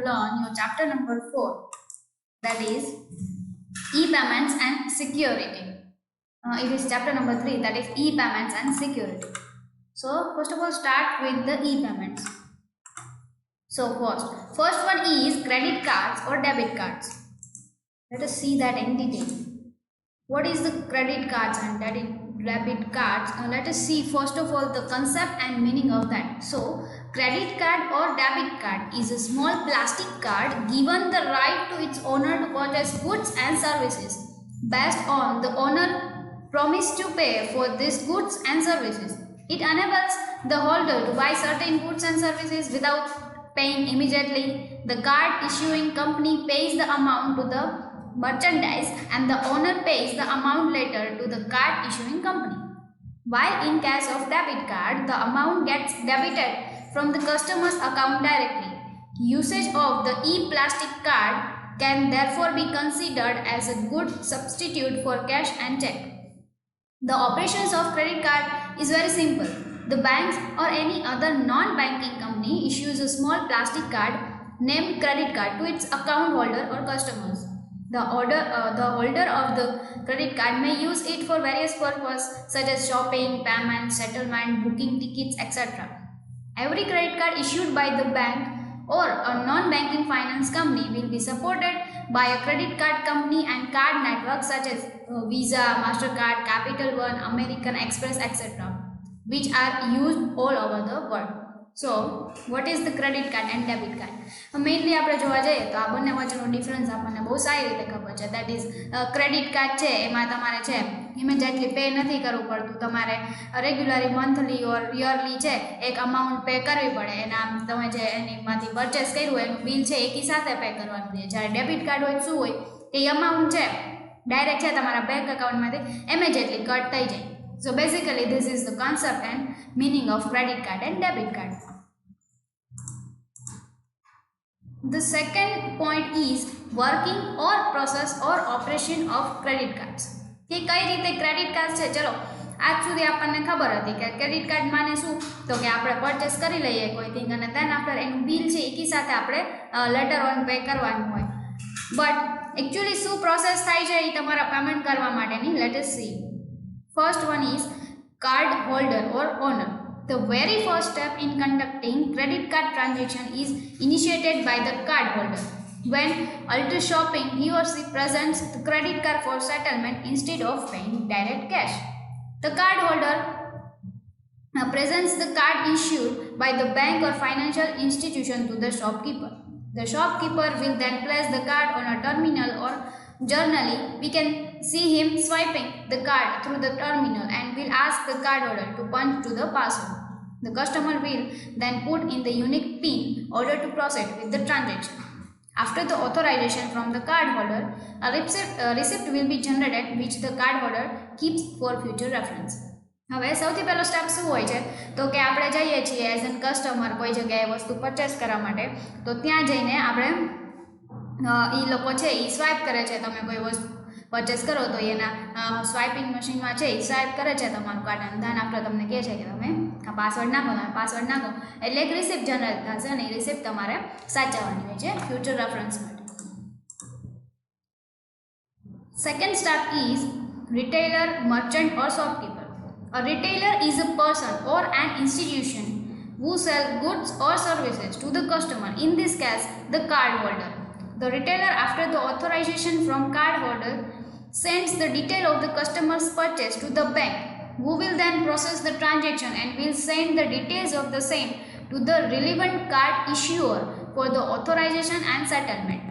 learn your chapter number 4, that is e-payments and security. It is chapter number 3, that is e-payments and security. So first of all, start with the e-payments. So first one is credit cards or debit cards. Let us see that in detail. What is the credit cards and debit cards? Let us see first of all the concept and meaning of that. So credit card or debit card is a small plastic card given the right to its owner to purchase goods and services based on the owner promise to pay for these goods and services. It enables the holder to buy certain goods and services without paying immediately. The card issuing company pays the amount to the merchandise and the owner pays the amount later to the card issuing company. While in case of debit card, the amount gets debited from the customer's account directly. Usage of the e-plastic card can therefore be considered as a good substitute for cash and check. The operations of credit card is very simple. The banks or any other non-banking company issues a small plastic card named credit card to its account holder or customers. The holder of the credit card may use it for various purposes such as shopping, payment, settlement, booking tickets, etc. Every credit card issued by the bank or a non-banking finance company will be supported by a credit card company and card networks such as Visa, MasterCard, Capital One, American Express, etc., which are used all over the world. So, what is the credit card and debit card? Mainly આપણે જોવા જઈએ તો આ બંને વચ્ચેનો difference આપણને બહુ સારી રીતે ખબર છે. દેટ ઇઝ ક્રેડિટ કાર્ડ છે એમાં તમારે છે ઇમિડિયેટલી પે નથી કરવું પડતું, તમારે રેગ્યુલરલી મંથલી ઓર યરલી છે એક અમાઉન્ટ પે કરવી પડે. એના તમે જે એનીમાંથી પરચેસ કર્યું એનું બિલ છે એકી સાથે પે કરવાનું છે. જ્યારે ડેબિટ કાર્ડ હોય શું હોય કે એ અમાઉન્ટ છે ડાયરેક્ટ છે તમારા બેંક એકાઉન્ટમાંથી ઇમિડિયેટલી કટ થઈ જાય. So basically this is the concept and meaning of credit card and debit card. The second point is working or process or operation of credit cards. કે કઈ રીતે credit card છે ચલો આજ સુધી આપણને ખબર હતી કે ક્રેડિટ કાર્ડ માને શું તો કે આપણે પરચેસ કરી લઈએ કોઈ થિંગ અને દેન આફ્ટર એનું બિલ છે એકી સાથે આપણે લેટર ઓન પે કરવાનું હોય. બટ એકચ્યુઅલી શું પ્રોસેસ થાય છે એ તમારા પેમેન્ટ કરવા માટેની. Let S C. First one is card holder or owner. The very first step in conducting credit card transaction is initiated by the card holder. When after shopping, he or she presents the credit card for settlement instead of paying direct cash. The card holder presents the card issued by the bank or financial institution to the shopkeeper. The shopkeeper will then place the card on a terminal or generally we can see him swiping the card through the terminal and will ask the card holder to punch to the password. The customer will then put in the unique PIN in order to proceed with the transaction. After the authorization from the card holder, a receipt will be generated which the card holder keeps for future reference. હવે સૌથી પહેલો step શું હોય છે તો કે આપણે જઈએ છીએ એઝ એન કસ્ટમર કોઈ જગ્યાએ વસ્તુ પરચેસ કરવા માટે તો ત્યાં જઈને આપણે એ લોકો છે એ સ્વાઇપ કરે છે. તમે કોઈ વસ્તુ પરચેસ કરો તો એના સ્વાઇપિંગ મશીનમાં છે એ સ્વાઇપ કરે છે તમારું કાર્ડ અને ધ્યાન આપણે તમને કહે છે કે તમે આ પાસવર્ડ નાખો, તમે પાસવર્ડ નાખો એટલે એક રિસિપ્ટ જનરેટ થશે અને એ રિસિપ્ટ તમારે સાચવવાની હોય છે ફ્યુચર રેફરન્સ માટે. Second step is retailer, merchant or shopkeeper. A retailer is a person or an institution who sell goods or services to the customer, in this case the card holder. The retailer, after the authorization from card holder, sends the detail of the customer's purchase to the bank, who will then process the transaction and will send the details of the same to the relevant card issuer for the authorization and settlement.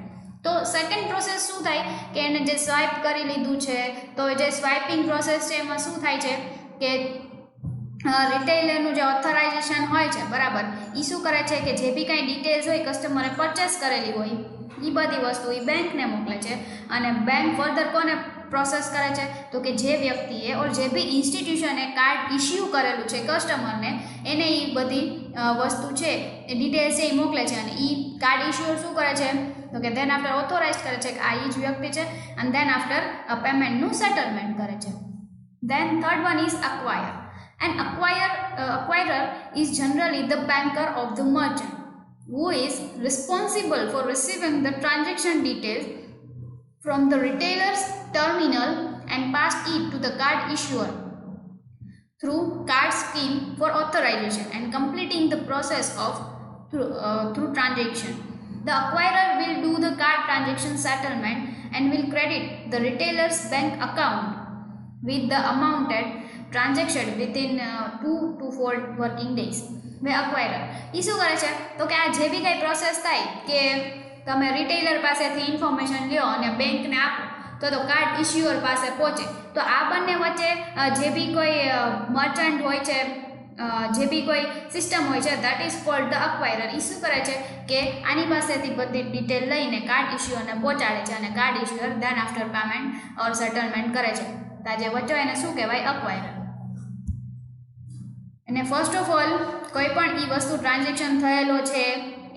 તો second process શું થાય કે એને જે swipe કરી લીધું છે તો જે સ્વાઇપિંગ પ્રોસેસ છે એમાં શું થાય છે કે રિટેલરનું જે ઓથોરાઇઝેશન હોય છે બરાબર એ શું કરે છે કે જે બી કાંઈ ડિટેલ્સ હોય કસ્ટમરે પરચેસ કરેલી હોય એ બધી વસ્તુ એ બેંકને મોકલે છે અને બેંક ફર્ધર કોને પ્રોસેસ કરે છે તો કે જે વ્યક્તિએ ઓર જે બી ઇન્સ્ટિટ્યુશને કાર્ડ ઇસ્યુ કરેલું છે કસ્ટમરને એને એ બધી વસ્તુ છે એ ડિટેલ્સ છે એ મોકલે છે અને એ કાર્ડ ઇસ્યુઅર શું કરે છે તો કે દેન આફ્ટર ઓથોરાઇઝ કરે છે કે આ એ જ વ્યક્તિ છે અને દેન આફ્ટર પેમેન્ટનું સેટલમેન્ટ કરે છે. Then third one is acquire. An acquirer is generally the banker of the merchant. who is responsible for receiving the transaction details from the retailer's terminal and pass it to the card issuer through card scheme for authorization and completing the process of through transaction. The acquirer will do the card transaction settlement and will credit the retailer's bank account with the amounted transaction within 2 to 4 working days. હવે acquirer એ શું કરે છે તો કે આ જે બી કંઈ process થાય કે તમે રિટેલર પાસેથી ઇન્ફોર્મેશન લ્યો અને બેંકને આપો તો કાર્ડ ઇશ્યુઅર પાસે પહોંચે તો આ બંને વચ્ચે જે બી કોઈ મર્ચન્ટ હોય છે જે બી કોઈ સિસ્ટમ હોય છે દેટ ઇઝ કોલ્ડ ધ અક્વાયરર એ શું કરે છે કે આની પાસેથી બધી ડિટેલ લઈને કાર્ડ ઇશ્યુઅરને પહોંચાડે છે અને કાર્ડ ઇશ્યુઅર દેન આફ્ટર પેમેન્ટ ઓર સેટલમેન્ટ કરે છે તો આ જે વચ્ચે એને શું કહેવાય અક્વાયરર અને ફર્સ્ટ ઓફ ઓલ કોઈ પણ એ વસ્તુ ટ્રાન્ઝેક્શન થયેલો છે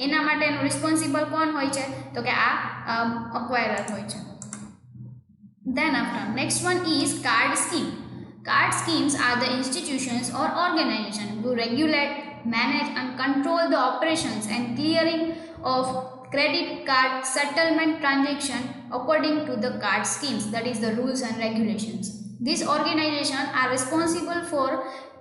એના માટેનું રિસ્પોન્સિબલ કોણ હોય છે તો કે આ અક્વાયરર હોય છે. Then after next one is card scheme. Card schemes are the institutions or organizations who regulate, manage and control the operations and clearing of credit card settlement transaction according to the card schemes, that is the rules and regulations. These organizations are responsible for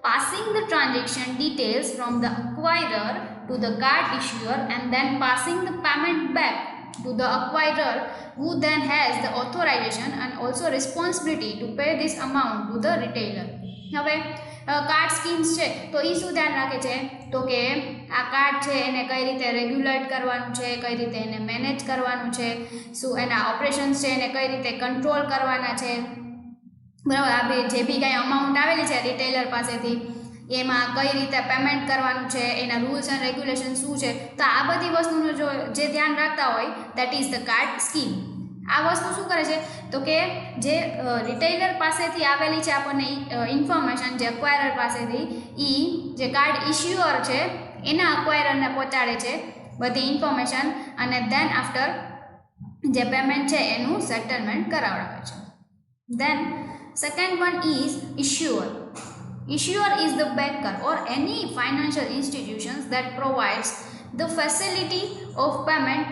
passing the transaction details from the acquirer to the card issuer and then passing the payment back to the acquirer, who then has the authorization and also responsibility to pay this amount to the retailer. હવે card schemes છે તો એ શું ધ્યાન રાખે છે તો કે આ કાર્ડ છે એને કઈ રીતે રેગ્યુલેટ કરવાનું છે, કઈ રીતે એને મેનેજ કરવાનું છે, શું એના ઓપરેશન્સ છે એને કઈ રીતે કંટ્રોલ કરવાના છે, બરાબર. આ જે બી કાંઈ અમાઉન્ટ આવેલી છે રિટેલર પાસેથી એમાં કઈ રીતે પેમેન્ટ કરવાનું છે, એના રૂલ્સ એન્ડ રેગ્યુલેશન શું છે, તો આ બધી વસ્તુનું જો જે ધ્યાન રાખતા હોય that is the card scheme. આ વસ્તુ શું કરે છે તો કે જે રિટેલર પાસેથી આવેલી છે આપણને ઇન્ફોર્મેશન જે અક્વાયરર પાસેથી એ જે કાર્ડ ઇશ્યુઅર છે એના અક્વાયરરને પહોંચાડે છે બધી ઇન્ફોર્મેશન અને દેન આફ્ટર જે પેમેન્ટ છે એનું સેટલમેન્ટ કરાવડાવે છે. દેન second one is issuer. Issuer is the banker or any financial institutions that provides the facility of payment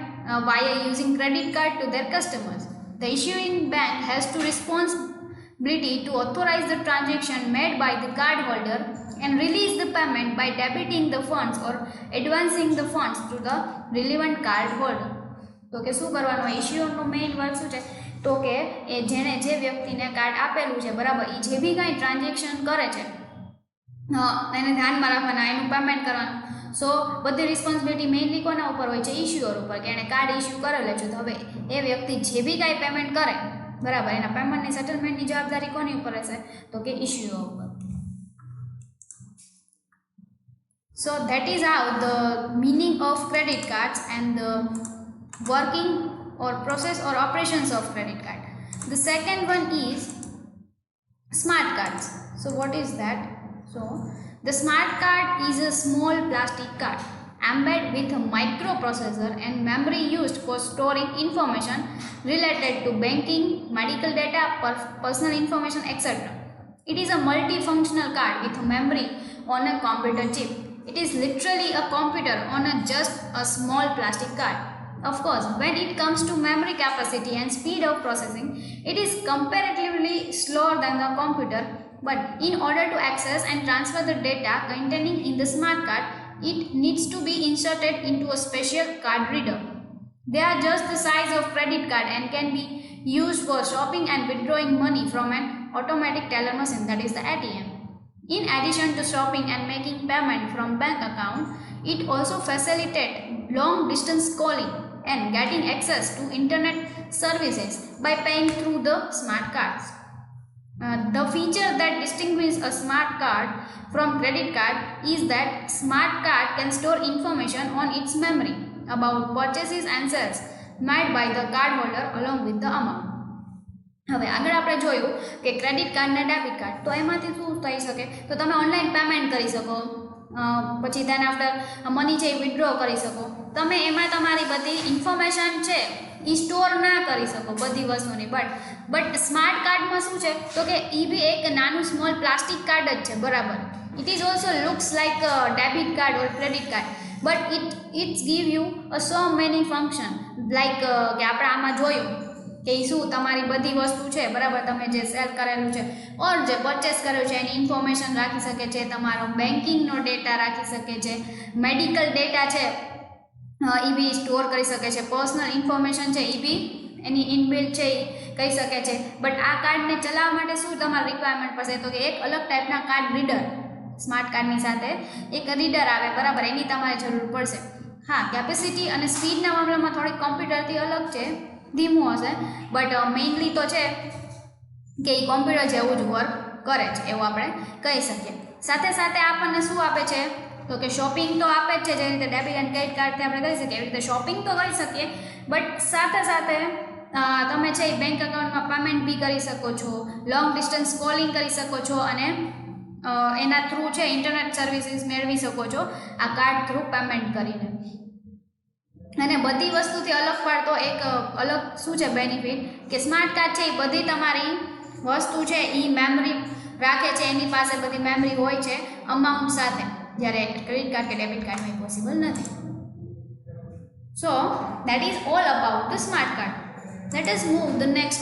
via using credit card to their customers. The issuing bank has to responsibility to authorize the transaction made by the card holder and release the payment by debiting the funds or advancing the funds to the relevant card holder. તો કે શું કરવાનું ઇશ્યુઅરનું main work શું છે તો કે એ જેણે જે વ્યક્તિને કાર્ડ આપેલું છે બરાબર એ જે બી કાંઈ ટ્રાન્ઝેક્શન કરે છે એને ધ્યાનમાં રાખવાના, એનું પેમેન્ટ કરવાનું. સો બધી રિસ્પોન્સિબિલિટી મેઇનલી કોના ઉપર હોય છે ઇશ્યુઅર ઉપર કે એણે કાર્ડ ઇશ્યુ કરેલું છે તો હવે એ વ્યક્તિ જે બી કાંઈ પેમેન્ટ કરે બરાબર એના પેમેન્ટની સેટલમેન્ટની જવાબદારી કોની ઉપર રહેશે તો કે ઇશ્યુઅર ઉપર. So that is how the meaning of credit cards and the working or process or operations of credit card. The second one is smart cards. So what is that? So the smart card is a small plastic card embedded with a microprocessor and memory used for storing information related to banking, medical data, personal information, etc. It is a multifunctional card with a memory on a computer chip. It is literally a computer on just a small plastic card. Of course, when it comes to memory capacity and speed of processing, it is comparatively slower than the computer, but in order to access and transfer the data containing in the smart card, it needs to be inserted into a special card reader. They are just the size of credit card and can be used for shopping and withdrawing money from an automatic teller machine, that is the ATM. In addition to shopping and making payment from bank account, it also facilitates long distance calling and getting access to internet services by paying through the smart cards. The feature that distinguishes a smart card from credit card is that smart card can store information on its memory about purchases and sales made by the card holder along with the amount. હવે આગળ આપણે જોયું કે credit card ને debit card તો એમાંથી શું થઈ શકે તો તમે ઓનલાઈન પેમેન્ટ કરી શકો, પછી દેન આફ્ટર મની છે વિથડ્રો કરી શકો. તમે એમાં તમારી બધી ઇન્ફોર્મેશન છે એ સ્ટોર ના કરી શકો બધી વસ્તુની. બટ સ્માર્ટ કાર્ડમાં શું છે તો કે એ બી એક નાનું સ્મોલ પ્લાસ્ટિક કાર્ડ જ છે બરાબર. It is also looks like debit card or credit card but it's give you a so many function like કે આપણે આમાં જોયું કે શું તમારી બધી વસ્તુ છે બરાબર, તમે જે સેલ કરેલું છે ઓર જે પરચેસ કર્યું છે એની ઇન્ફોર્મેશન રાખી શકે છે, તમારો બેન્કિંગનો ડેટા રાખી શકે છે, મેડિકલ ડેટા છે એ બી સ્ટોર કરી શકે છે, પર્સનલ ઇન્ફોર્મેશન છે એ બી એની ઇનબિલ્ટ છે એ કહી શકે છે. બટ આ કાર્ડને ચલાવવા માટે શું તમારે રિક્વાયરમેન્ટ પડશે તો કે એક અલગ ટાઈપના કાર્ડ રીડર, સ્માર્ટ કાર્ડની સાથે એક રીડર આવે બરાબર, એની તમારે જરૂર પડશે. હા, કેપેસિટી અને સ્પીડના મામલામાં થોડીક કોમ્પ્યુટરથી અલગ છે, ધીમું હશે, બટ મેઇનલી તો છે કે એ કોમ્પ્યુટર જેવું જ વર્ક કરે છે એવું આપણે કહી શકીએ. સાથે સાથે આપણને શું આપે છે તો કે શોપિંગ તો આપે જ છે, જે રીતે ડેબિટ એન્ડ ક્રેડિટ કાર્ડથી આપણે કરી શકીએ એવી રીતે શોપિંગ તો કરી શકીએ, બટ સાથે સાથે તમે છે એ બેંક એકાઉન્ટમાં પેમેન્ટ બી કરી શકો છો, લોંગ ડિસ્ટન્સ કોલિંગ કરી શકો છો અને એના થ્રુ છે ઇન્ટરનેટ સર્વિસીસ મેળવી શકો છો આ કાર્ડ થ્રુ પેમેન્ટ કરીને. અને બધી વસ્તુથી અલગ પાડતો એક અલગ શું છે બેનિફિટ કે સ્માર્ટ કાર્ડ છે એ બધી તમારી વસ્તુ છે એ મેમરી રાખે છે, એની પાસે બધી મેમરી હોય છે અમાઉન્ટ સાથે, જ્યારે ક્રેડિટ કાર્ડ કે ડેબિટ કાર્ડમાં પોસિબલ નથી. સો that is all about the smart card. Let us move the next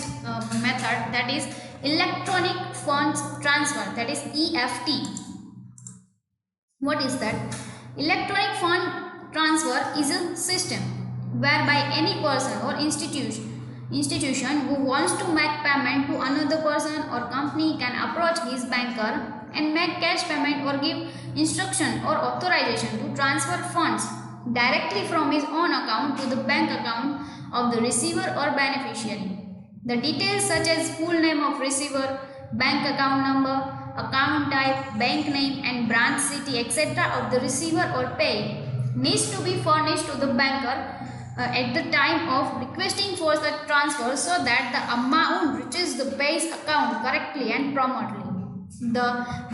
method, that is electronic funds transfer, that is EFT. What is that? Electronic fund transfer is a system whereby any person or institution who wants to make payment to another person or company can approach his banker and make cash payment or give instruction or authorization to transfer funds directly from his own account to the bank account of the receiver or beneficiary. The details such as full name of receiver, bank account number, account type, bank name and branch city etc. of the receiver or payer needs to be furnished to the banker at the time of requesting for the transfer so that the amount reaches the payer's account correctly and promptly. The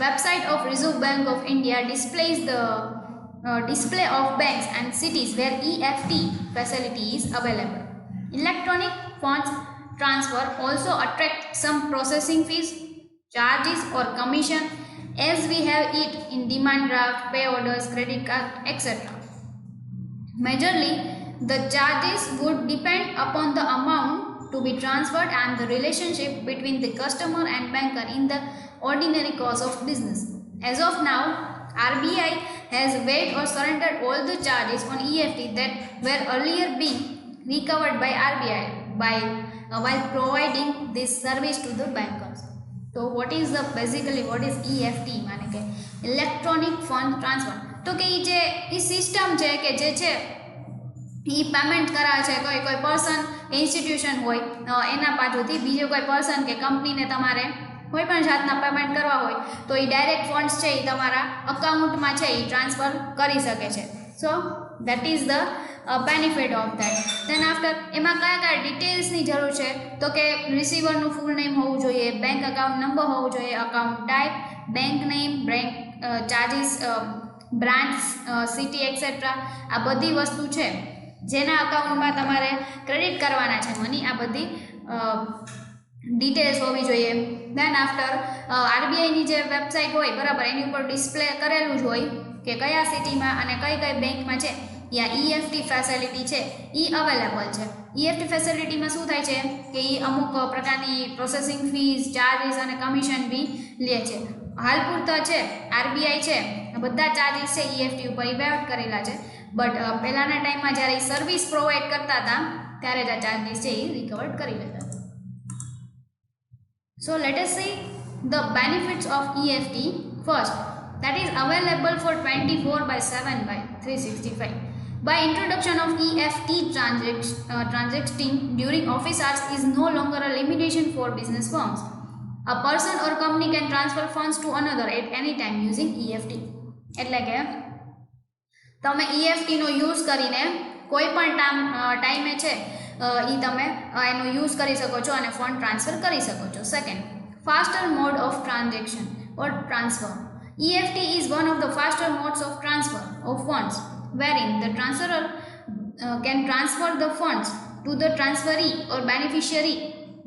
website of Reserve Bank of India displays the display of banks and cities where EFT facility is available. Electronic funds transfer also attract some processing fees, charges or commission as we have it in demand draft, pay orders, credit card etc. Majorly, the charges would depend upon the amount to be transferred and the relationship between the customer and banker in the ordinary course of business. As of now, RBI has waived or surrendered all the charges on EFT that were earlier being recovered by RBI while providing this service to the bankers. So what is EFT माने के electronic fund transfer तो कि जे ई system છે કે જે છે એ payment કરાવે છે કોઈ પર્સન ઇન્સ્ટિટ્યુશન હોય એના પાસેથી બીજો કોઈ પર્સન કે કંપનીને તમારે કોઈ પણ જાતના પેમેન્ટ કરવા હોય તો એ ડાયરેક્ટ ફંડ્સ છે એ તમારા અકાઉન્ટમાં છે એ ટ્રાન્સફર કરી શકે છે. So that is the benefit of that. Then after એમાં કયા કયા ડિટેલ્સની જરૂર છે તો કે રિસીવરનું ફૂલ નેમ હોવું જોઈએ, બેંક અકાઉન્ટ નંબર હોવું જોઈએ, account type, bank name, bank charges, branch city et cetera, આ બધી વસ્તુ છે જેના અકાઉન્ટમાં તમારે ક્રેડિટ કરવાના છે મની, આ બધી ડિટેલ્સ હોવી જોઈએ. દેન આફ્ટર આરબીઆઈની જે વેબસાઇટ હોય બરાબર એની ઉપર ડિસ્પ્લે કરેલું જ હોય કે કયા સિટીમાં અને કઈ કઈ બેંકમાં છે યા EFT ફેસિલિટી છે એ અવેલેબલ છે. EFT ફેસિલિટીમાં શું થાય છે કે એ અમુક પ્રકારની પ્રોસેસિંગ ફીસ, ચાર્જીસ અને કમિશન બી લે છે. હાલ પૂરતા છે આરબીઆઈ છે બધા ચાર્જીસ છે EFT ઉપર ઇવેટ કરેલા છે, બટ પહેલાંના ટાઈમમાં જ્યારે એ સર્વિસ પ્રોવાઈડ કરતા હતા ત્યારે જ આ ચાર્જીસ છે એ રિકવર્ડ કરી લેતા હતા. So let us see the benefits of EFT first, that is available for 24/7/365. By introduction of EFT transacting during office hours is no longer a limitation for business firms. A person or company can transfer funds to another at any time using EFT. એટલે કે તમે EFT નો use કરીને કોઈ પણ ટાઈમે છે એ તમે એનો યુઝ કરી શકો છો અને ફંડ ટ્રાન્સફર કરી શકો છો. Second, faster mode of transaction or transfer. EFT is one of the faster modes of transfer of funds wherein the transferor can transfer the funds to the transferee or beneficiary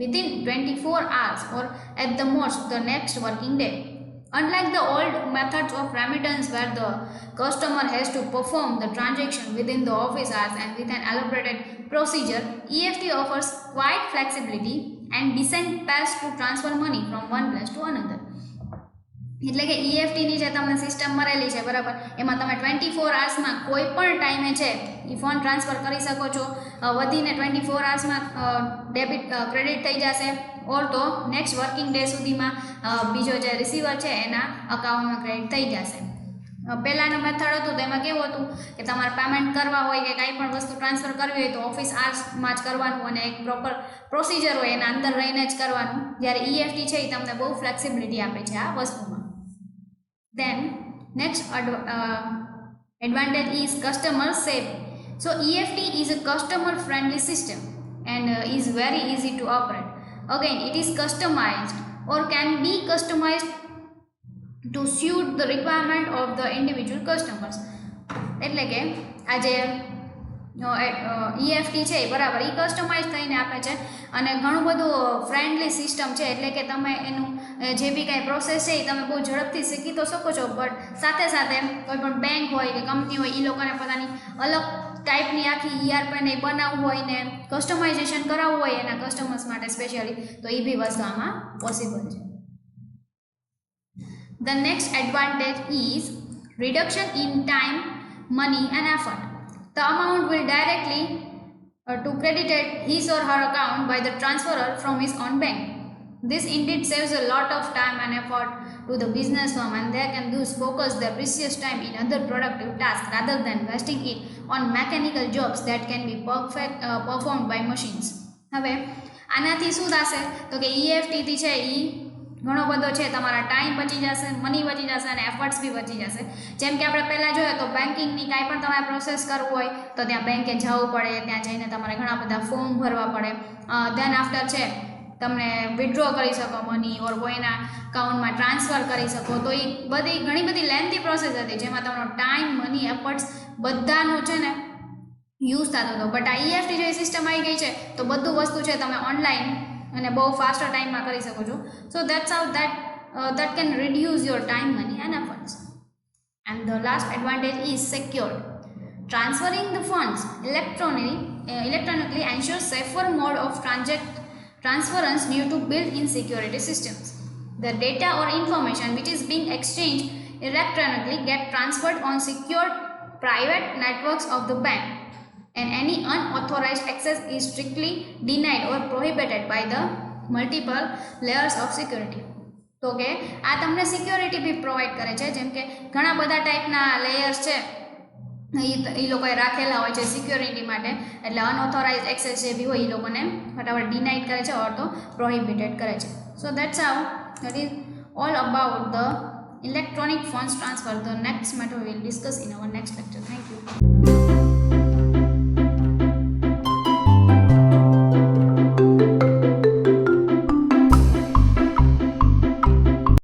within 24 hours or at the most the next working day. Unlike the old methods of remittance where the customer has to perform the transaction within the office hours and with an elaborated procedure, EFT offers wide flexibility and decent paths to transfer money from one place to another. એટલે કે ઈએફટીની જે તમને system મળેલી છે બરાબર, એમાં તમે 24 આવર્સમાં કોઈ પણ ટાઈમે છે એ ફંડ ટ્રાન્સફર કરી શકો છો. વધીને 24 આવર્સમાં ડેબિટ ક્રેડિટ થઈ જશે, ઓર તો નેક્સ્ટ વર્કિંગ ડે સુધીમાં બીજો જે રિસીવર છે એના અકાઉન્ટમાં ક્રેડિટ થઈ જશે. પહેલાંનું મેથડ હતું તો એમાં કેવું હતું કે તમારે પેમેન્ટ કરવા હોય કે કાંઈ પણ વસ્તુ ટ્રાન્સફર કરવી હોય તો ઓફિસ આવર્સમાં જ કરવાનું અને એક પ્રોપર પ્રોસિજર હોય એના અંદર રહીને જ કરવાનું. જ્યારે ઈએફટી છે એ તમને બહુ ફ્લેક્સિબિલિટી આપે છે આ વસ્તુમાં. Then next advantage is customer saving. So EFT is a customer friendly system and is very easy to operate. Again, it is customized or can be customized to suit the requirement of the individual customers. એટલે કે આ જે EFT છે બરાબર એ customise થઈને આપે છે અને ઘણું બધું ફ્રેન્ડલી સિસ્ટમ છે. એટલે કે તમે એનું જે બી કાંઈ પ્રોસેસ છે એ તમે બહુ ઝડપથી શીખી તો શકો છો, બટ સાથે સાથે કોઈ પણ બેંક હોય કે કંપની હોય એ લોકોને પોતાની અલગ ટાઈપની આખી ERP બનાવવું હોય ને કસ્ટમાઇઝેશન કરાવવું હોય એના કસ્ટમર્સ માટે સ્પેશિયલી, તો એ બી વસ્તુ આમાં પોસિબલ છે. The next advantage is reduction in time, money and effort. The amount will directly to credited his or her account by the transferor from his own bank. This indeed saves a lot of time and effort to the business firm, and they can thus focus their precious time in other productive tasks rather than wasting it on mechanical jobs that can be performed by machines. હવે આનાથી શું થશે તો કે ઈએફટીથી છે એ ઘણો બધો છે તમારા ટાઈમ બચી જશે, મની બચી જશે અને એફર્ટ્સ બી બચી જશે. જેમ કે આપણે પહેલાં જોઈએ તો બેન્કિંગની કાંઈ પણ તમારે પ્રોસેસ કરવું હોય તો ત્યાં બેંકે જવું પડે, ત્યાં જઈને તમારે ઘણા બધા ફોર્મ ભરવા પડે. ધેન આફ્ટર છે તમને વિથડ્રો કરી શકો મની ઓર કોઈના અકાઉન્ટમાં ટ્રાન્સફર કરી શકો. તો એ બધી ઘણી બધી લેન્થી પ્રોસેસ હતી જેમાં તમારો ટાઈમ, મની, એફર્ટ્સ બધાનું છે ને યુઝ થતો હતો. બટ આ ઈએફટી જે સિસ્ટમ આવી ગઈ છે તો બધું વસ્તુ છે તમે ઓનલાઈન અને બહુ ફાસ્ટર ટાઈમમાં કરી શકો છો. સો that's how that can reduce your time, money and efforts. And the last advantage is secured. Transferring the funds electronically ensures safer mode of transference due to built-in security systems. The data or information which is being exchanged electronically get transferred on secured private networks of the bank, and any unauthorized access is strictly denied or prohibited by the multiple layers of security. તો કે આ તમને security બી provide કરે છે. જેમ કે ઘણા બધા ટાઈપના લેયર્સ છે એ લોકોએ રાખેલા હોય છે સિક્યોરિટી માટે, એટલે અનઓથોરાઇઝ એક્સેસ જે બી હોય એ લોકોને ફટાફટ ડિનાઇડ કરે છે ઓર તો પ્રોહિબિટેડ કરે છે. સો that's how that is all about the electronic funds transfer. The next matter we will discuss in our next lecture. Thank you.